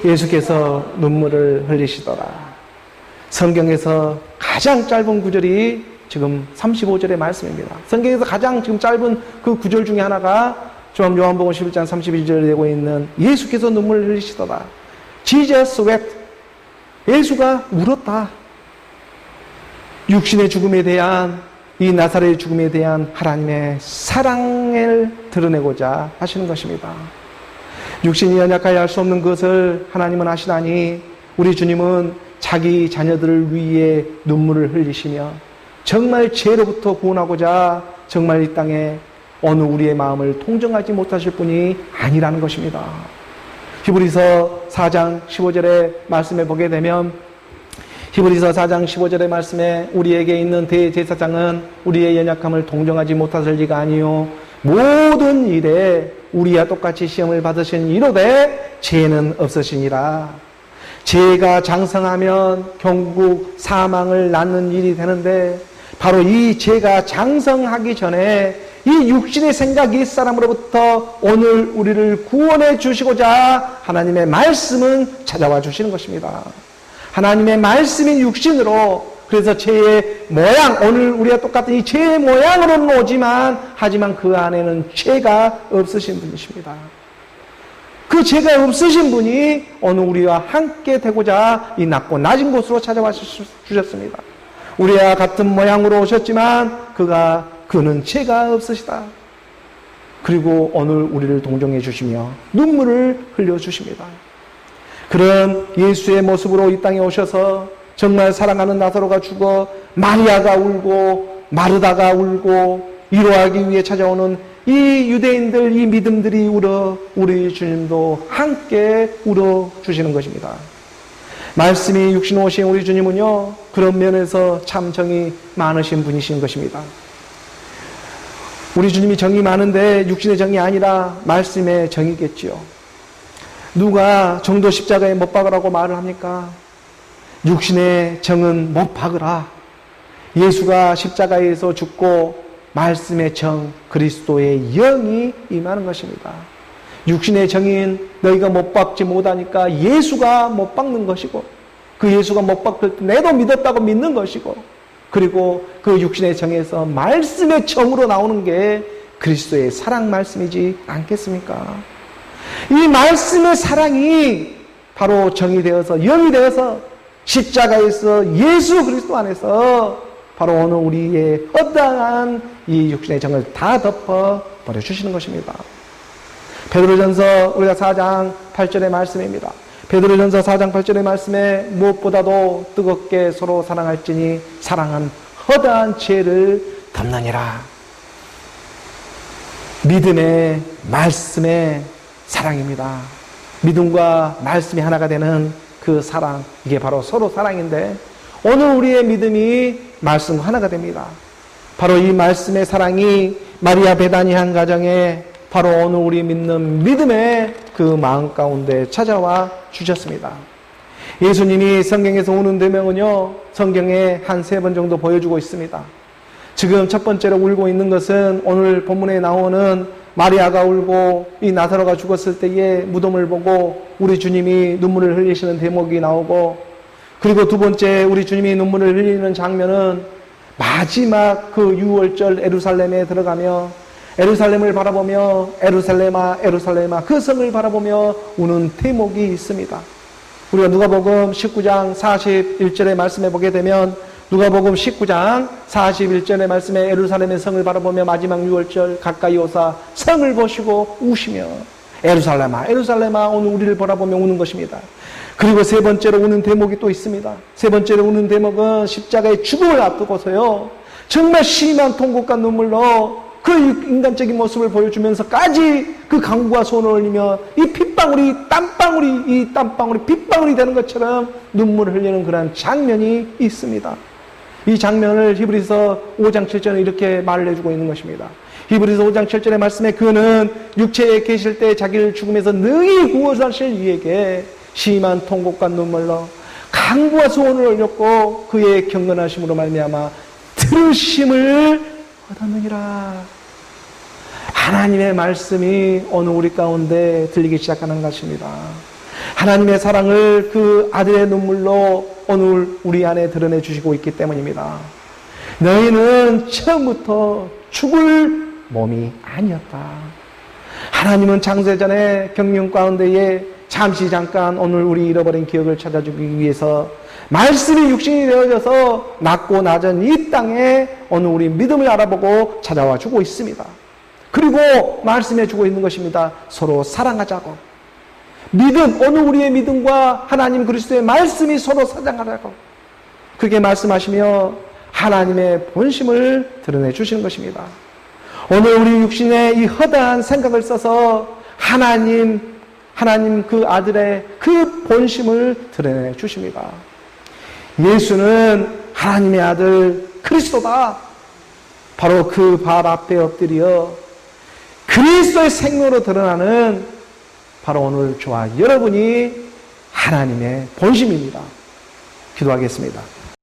S1: 예수께서 눈물을 흘리시더라. 성경에서 가장 짧은 구절이 지금 35절의 말씀입니다. 성경에서 가장 지금 짧은 그 구절 중에 하나가 지금 요한복음 11장 31절에 되고 있는 예수께서 눈물을 흘리시더라. Jesus wept. 예수가 울었다. 육신의 죽음에 대한, 이 나사렛의 죽음에 대한 하나님의 사랑을 드러내고자 하시는 것입니다. 육신이 연약하여 할 수 없는 것을 하나님은 아시다니 우리 주님은 자기 자녀들을 위해 눈물을 흘리시며 정말 죄로부터 구원하고자 정말 이 땅에 어느 우리의 마음을 통정하지 못하실 분이 아니라는 것입니다. 히브리서 4장 15절의 말씀에 보게 되면, 히브리서 4장 15절의 말씀에 우리에게 있는 대제사장은 우리의 연약함을 동정하지 못하실 리가 아니요 모든 일에 우리와 똑같이 시험을 받으신 이로되 죄는 없으시니라. 죄가 장성하면 결국 사망을 낳는 일이 되는데, 바로 이 죄가 장성하기 전에 이 육신의 생각, 이 사람으로부터 오늘 우리를 구원해 주시고자 하나님의 말씀은 찾아와 주시는 것입니다. 하나님의 말씀인 육신으로, 그래서 죄의 모양, 오늘 우리가 똑같은 이 죄의 모양으로는 오지만, 하지만 그 안에는 죄가 없으신 분이십니다. 그 죄가 없으신 분이 오늘 우리와 함께 되고자 이 낮고 낮은 곳으로 찾아와 주셨습니다. 우리와 같은 모양으로 오셨지만 그는 죄가 없으시다. 그리고 오늘 우리를 동정해 주시며 눈물을 흘려 주십니다. 그런 예수의 모습으로 이 땅에 오셔서 정말 사랑하는 나사로가 죽어 마리아가 울고 마르다가 울고 위로하기 위해 찾아오는 이 유대인들, 이 믿음들이 울어 우리 주님도 함께 울어 주시는 것입니다. 말씀이 육신 오신 우리 주님은요, 그런 면에서 참 정이 많으신 분이신 것입니다. 우리 주님이 정이 많은데 육신의 정이 아니라 말씀의 정이겠지요. 누가 정도 십자가에 못 박으라고 말을 합니까? 육신의 정은 못 박으라. 예수가 십자가에서 죽고 말씀의 정, 그리스도의 영이 임하는 것입니다. 육신의 정인 너희가 못 박지 못하니까 예수가 못 박는 것이고, 그 예수가 못 박을 때 내도 믿었다고 믿는 것이고, 그리고 그 육신의 정에서 말씀의 정으로 나오는 게 그리스도의 사랑 말씀이지 않겠습니까? 이 말씀의 사랑이 바로 정이 되어서, 영이 되어서 십자가에서 예수 그리스도 안에서 바로 오늘 우리의 어떠한 이 육신의 정을 다 덮어 버려주시는 것입니다. 베드로전서 우리가 4장 8절의 말씀입니다. 베드로전서 4장 8절의 말씀에 무엇보다도 뜨겁게 서로 사랑할지니 사랑은 허다한 죄를 덮느니라. 믿음의 말씀의 사랑입니다. 믿음과 말씀이 하나가 되는 그 사랑, 이게 바로 서로 사랑인데, 오늘 우리의 믿음이 말씀과 하나가 됩니다. 바로 이 말씀의 사랑이 마리아 베다니 한 가정에 바로 오늘 우리 믿는 믿음의 그 마음 가운데 찾아와 주셨습니다. 예수님이 성경에서 우는 대명은요, 성경에 한 3번 정도 보여주고 있습니다. 지금 첫 번째로 울고 있는 것은 오늘 본문에 나오는 마리아가 울고 이 나사로가 죽었을 때의 무덤을 보고 우리 주님이 눈물을 흘리시는 대목이 나오고, 그리고 두 번째 우리 주님이 눈물을 흘리는 장면은 마지막 그 유월절 예루살렘에 들어가며 예루살렘을 바라보며 예루살렘아 예루살렘아 그 성을 바라보며 우는 대목이 있습니다. 우리가 누가복음 19장 41절의 말씀에 보게 되면, 누가복음 19장 41절의 말씀에 예루살렘의 성을 바라보며 마지막 유월절 가까이 오사 성을 보시고 우시며 에루살렘아, 에루살렘아, 오늘 우리를 바라보며 우는 것입니다. 그리고 세 번째로 우는 대목이 또 있습니다. 세 번째로 우는 대목은 십자가의 죽음을 앞두고서요, 정말 심한 통곡과 눈물로 그 인간적인 모습을 보여주면서까지 그 간구와 소원을 올리며 이 핏방울이 땀방울이 핏방울이 되는 것처럼 눈물을 흘리는 그런 장면이 있습니다. 이 장면을 히브리서 5장 7절에 이렇게 말을 해주고 있는 것입니다. 히브리서 5장 7절의 말씀에 그는 육체에 계실 때 자기를 죽음에서 능히 구원하실 이에게 심한 통곡과 눈물로 간구와 소원을 올렸고 그의 경건하심으로 말미암아 들으심을 얻었느니라. 하나님의 말씀이 오늘 우리 가운데 들리기 시작하는 것입니다. 하나님의 사랑을 그 아들의 눈물로 오늘 우리 안에 드러내 주시고 있기 때문입니다. 너희는 처음부터 죽을 몸이 아니었다. 하나님은 창세전에 경륜 가운데에 잠깐 오늘 우리 잃어버린 기억을 찾아주기 위해서 말씀이 육신이 되어져서 낮고 낮은 이 땅에 오늘 우리 믿음을 알아보고 찾아와 주고 있습니다. 그리고 말씀해 주고 있는 것입니다. 서로 사랑하자고. 믿음, 오늘 우리의 믿음과 하나님 그리스도의 말씀이 서로 사랑하자고. 그렇게 말씀하시며 하나님의 본심을 드러내 주시는 것입니다. 오늘 우리 육신의 이 허다한 생각을 써서 하나님 그 아들의 그 본심을 드러내 주십니다. 예수는 하나님의 아들 그리스도다. 바로 그 발 앞에 엎드려 그리스도의 생명으로 드러나는 바로 오늘 저와 여러분이 하나님의 본심입니다. 기도하겠습니다.